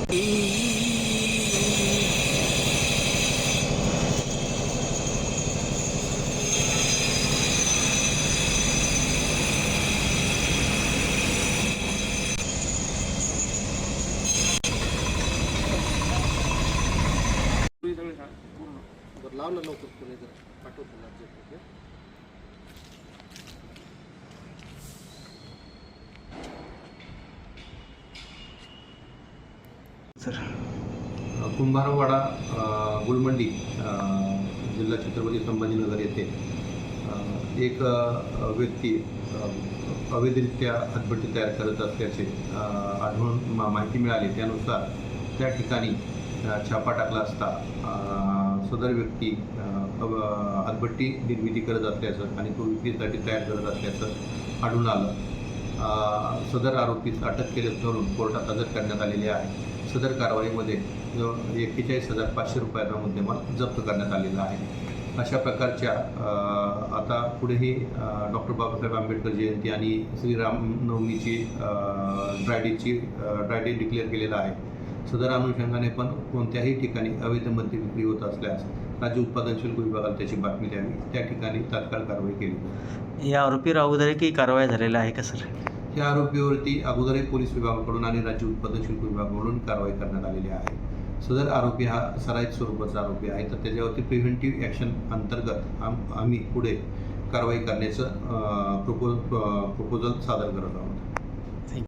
लाव ना लवकर कोणी जर पाठवतो ना सर कुंभारवाडा गुलमंडी जिल्हा छत्रपती संभाजीनगर येथे एक व्यक्ती अवैधरित्या हातभट्टी तयार करत असल्याचे आढळून माहिती मिळाली. त्यानुसार त्या ठिकाणी छापा टाकला असता सदर व्यक्ती हातभट्टी निर्मिती करत असल्याचं आणि तो विक्रीसाठी तयार करत असल्याचं आढळून आलं. सदर आरोपीस अटक केले धरून कोर्टात हजर करण्यात आलेले आहे. सदर कारवाईमध्ये 41,500 रुपयांचा मुद्देमाल जप्त करण्यात आलेला आहे. अशा प्रकारच्या आता पुढेही डॉक्टर बाबासाहेब आंबेडकर जयंती आणि श्रीरामनवमीची ड्राय डे डिक्लेअर केलेला आहे. सदर अनुषंगाने पण कोणत्याही ठिकाणी अवैध मद्य विक्री होत असल्यास राज्य उत्पादन शुल्क विभागाला त्याची बातमी द्यावी. त्या ठिकाणी तात्काळ कारवाई केली. या आरोपीवर अगोदरही काही कारवाई झालेल्या आहे का सर? या आरोपीवरती अगोदरही पोलीस विभागाकडून आणि राज्य उत्पादन शुल्क विभागाकडून कारवाई करण्यात आलेली आहे. सदर आरोपी हा सराईत स्वरूपाचा आरोपी आहे. तर त्याच्यावरती प्रिव्हेंटिव्ह ॲक्शन अंतर्गत आम्ही पुढे कारवाई करण्याचं प्रपोजल सादर करत आहोत.